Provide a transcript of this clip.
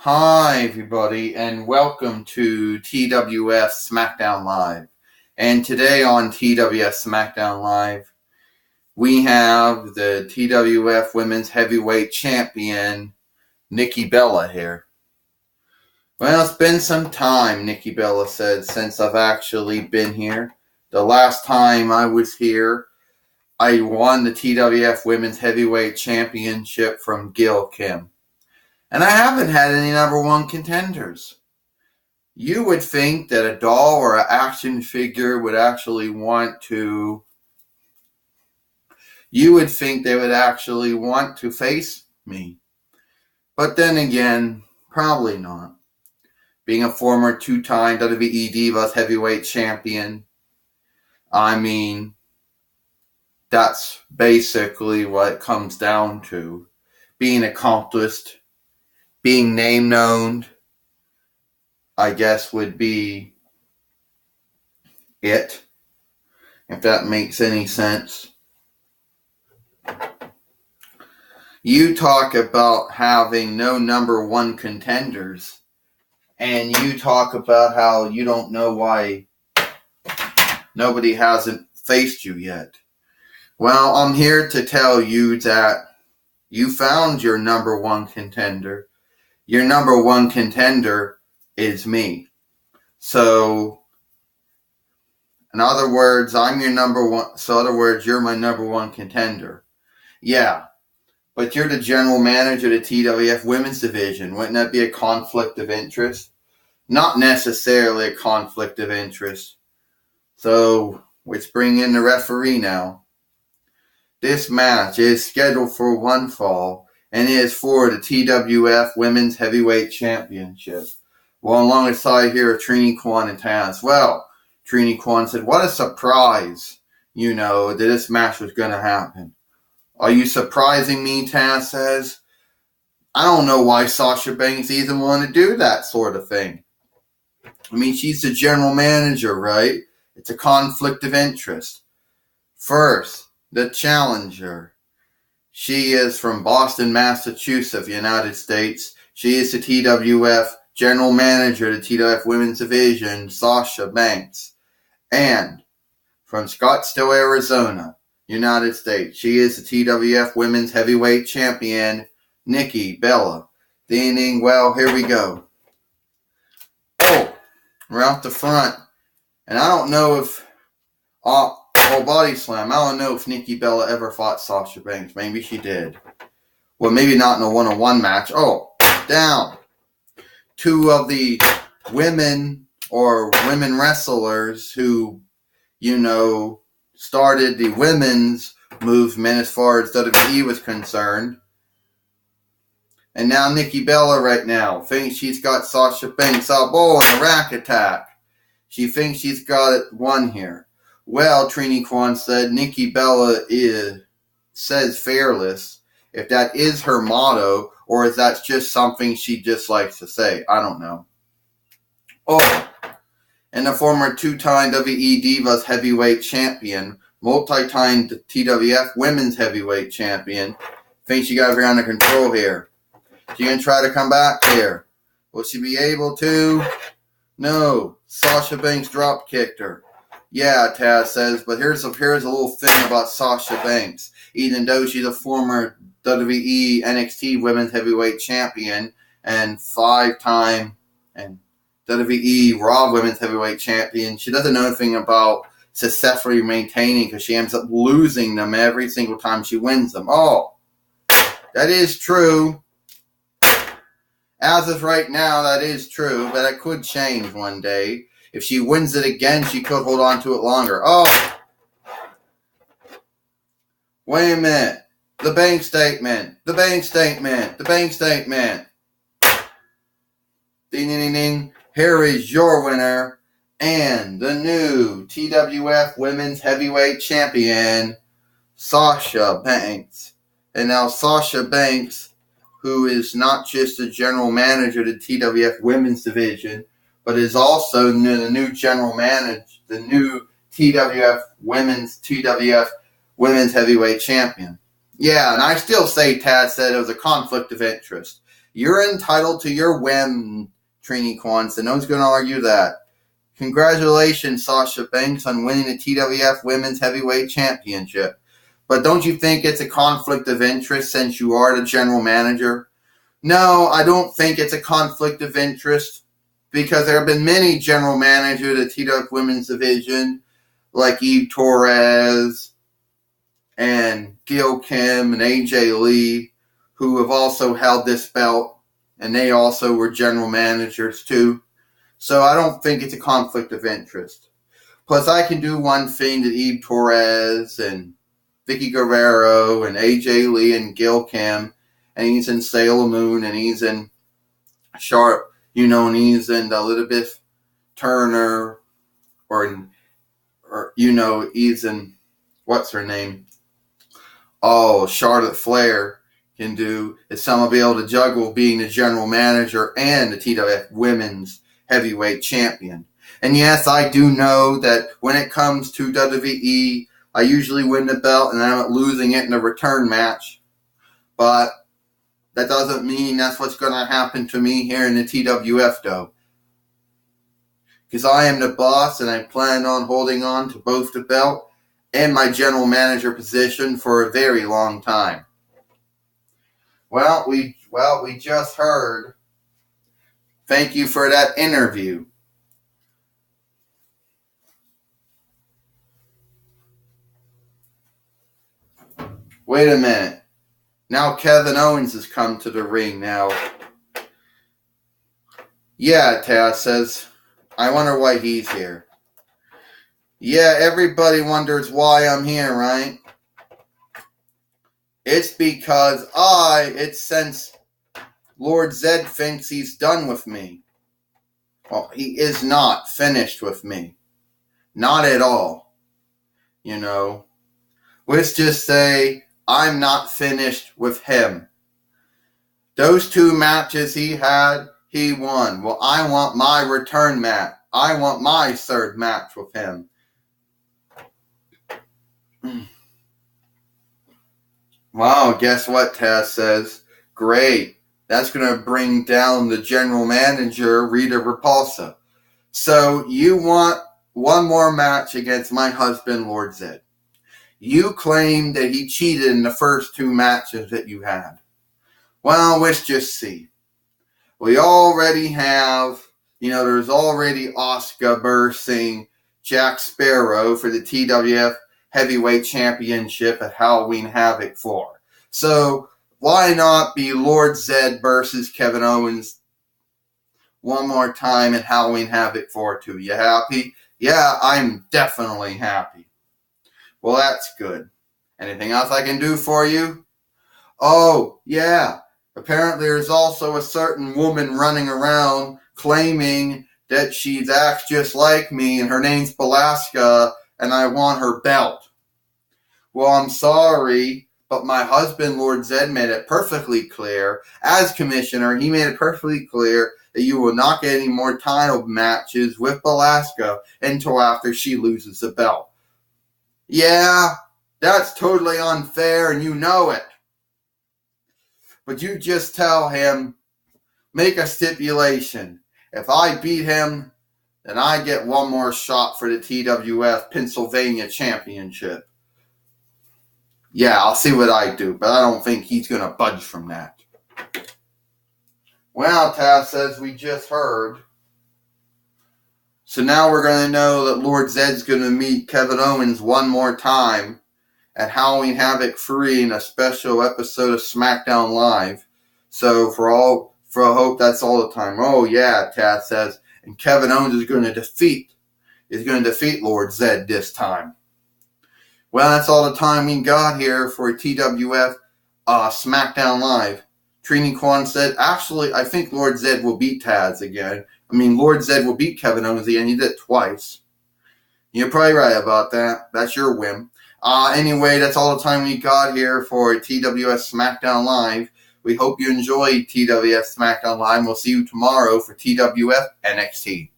Hi, everybody, and welcome to TWF Smackdown Live. And today on TWF Smackdown Live, we have the TWF Women's Heavyweight Champion, Nikki Bella, here. Well, it's been some time, Nikki Bella said, since I've actually been here. The last time I was here, I won the TWF Women's Heavyweight Championship from Gil Kim. And I haven't had any number one contenders. You would think that a doll or an action figure would actually want to... You would think they would actually want to face me. But then again, probably not. Being a former two-time WWE Divas Heavyweight Champion, that's basically what it comes down to. Being accomplished, being name-known, I guess would be it, if that makes any sense. You talk about having no number one contenders, and you talk about how you don't know why nobody hasn't faced you yet. Well, I'm here to tell you that you found your number one contender. Your number one contender is me. So, in other words, I'm your number one. So, in other words, you're my number one contender. Yeah, but you're the general manager of the TWF Women's Division. Wouldn't that be a conflict of interest? Not necessarily a conflict of interest. So, let's bring in the referee now. This match is scheduled for one fall, and it is for the TWF Women's Heavyweight Championship. Well, alongside here are Trini Kwan and Taz. Well, Trini Kwan said, what a surprise, that this match was going to happen. Are you surprising me, Taz says. I don't know why Sasha Banks even wanted to do that sort of thing. She's the general manager, right? It's a conflict of interest. First, the challenger. She is from Boston, Massachusetts, United States. She is the TWF General Manager of the TWF Women's Division, Sasha Banks. And from Scottsdale, Arizona, United States, she is the TWF Women's Heavyweight Champion, Nikki Bella. Well, here we go. Oh, we're out the front. And I don't know if... body slam. I don't know if Nikki Bella ever fought Sasha Banks. Maybe she did. Well, maybe not in a one-on-one match. Oh, down. Two of the women wrestlers who, started the women's movement as far as WWE was concerned. And now Nikki Bella right now thinks she's got Sasha Banks up. Oh, and a rack attack. She thinks she's got it won here. Well, Trini Kwan said, Nikki Bella says fearless. If that is her motto, or is that just something she just likes to say? I don't know. Oh, and the former two-time WWE Divas Heavyweight Champion, multi-time TWF Women's Heavyweight Champion, thinks she got everything under control here. She gonna try to come back here. Will she be able to? No. Sasha Banks drop kicked her. Yeah, Taz says, but here's a little thing about Sasha Banks. Even though she's a former WWE NXT Women's Heavyweight Champion and 5-time and WWE Raw Women's Heavyweight Champion, she doesn't know anything about successfully maintaining because she ends up losing them every single time she wins them. Oh, that is true. As of right now, that is true, but that could change one day. If she wins it again, she could hold on to it longer. Oh! Wait a minute. The bank statement. The bank statement. The bank statement. Ding, ding, ding, ding. Here is your winner and the new TWF Women's Heavyweight Champion, Sasha Banks. And now Sasha Banks, who is not just the general manager of the TWF Women's Division, but is also the new general manager, the new TWF Women's Heavyweight Champion. Yeah, and I still say Tad said it was a conflict of interest. You're entitled to your win, Trini Kwanzaa. No one's going to argue that. Congratulations, Sasha Banks, on winning the TWF Women's Heavyweight Championship. But don't you think it's a conflict of interest since you are the general manager? No, I don't think it's a conflict of interest because there have been many general managers of the TWF Women's Division, like Eve Torres and Gail Kim and AJ Lee, who have also held this belt, and they also were general managers too. So I don't think it's a conflict of interest. Plus, I can do one thing that Eve Torres and Vicky Guerrero and AJ Lee and Gail Kim, and he's in Sailor Moon, and he's in Sharp, and he's in Elizabeth Turner, or he's in, what's her name? Oh, Charlotte Flair can do, is someone be able to juggle being the general manager and the TWF Women's Heavyweight Champion. And yes, I do know that when it comes to WWE, I usually win the belt and I'm losing it in a return match. But that doesn't mean that's what's going to happen to me here in the TWF, though. Because I am the boss and I plan on holding on to both the belt and my general manager position for a very long time. Well, we just heard. Thank you for that interview. Wait a minute. Now Kevin Owens has come to the ring now. Yeah, Taz says, I wonder why he's here. Yeah, everybody wonders why I'm here, right? It's because since Lord Zed thinks he's done with me. Well, he is not finished with me. Not at all. Let's just say I'm not finished with him. Those 2 matches he had, he won. Well, I want my return match. I want my 3rd match with him. Wow, guess what, Taz says? Great. That's going to bring down the general manager, Rita Repulsa. So you want one more match against my husband, Lord Zed. You claim that he cheated in the first 2 matches that you had. Well, let's just see. We already have, there's already Asuka versing Jack Sparrow for the TWF Heavyweight Championship at Halloween Havoc 4. So why not be Lord Zed versus Kevin Owens one more time at Halloween Havoc 4 too? You happy? Yeah, I'm definitely happy. Well, that's good. Anything else I can do for you? Oh, yeah. Apparently there's also a certain woman running around claiming that she acts just like me, and her name's Belasca, and I want her belt. Well, I'm sorry, but my husband, Lord Zed, made it perfectly clear. As commissioner, he made it perfectly clear that you will not get any more title matches with Belasca until after she loses the belt. Yeah, that's totally unfair, and you know it. But you just tell him, make a stipulation. If I beat him, then I get one more shot for the TWF Pennsylvania Championship. Yeah, I'll see what I do, but I don't think he's going to budge from that. Well, Taz says we just heard. So now we're going to know that Lord Zed's going to meet Kevin Owens one more time at Halloween Havoc 3 in a special episode of Smackdown Live. So for hope that's all the time. Oh yeah, Taz says, and Kevin Owens is going to defeat Lord Zed this time. Well, that's all the time we got here for TWF Smackdown Live. Trini Kwan said, actually, I think Lord Zed will beat Taz again. Lord Zed will beat Kevin Owens again. He did it twice. You're probably right about that. That's your whim. Anyway, that's all the time we got here for TWF Smackdown Live. We hope you enjoyed TWF Smackdown Live. We'll see you tomorrow for TWF NXT.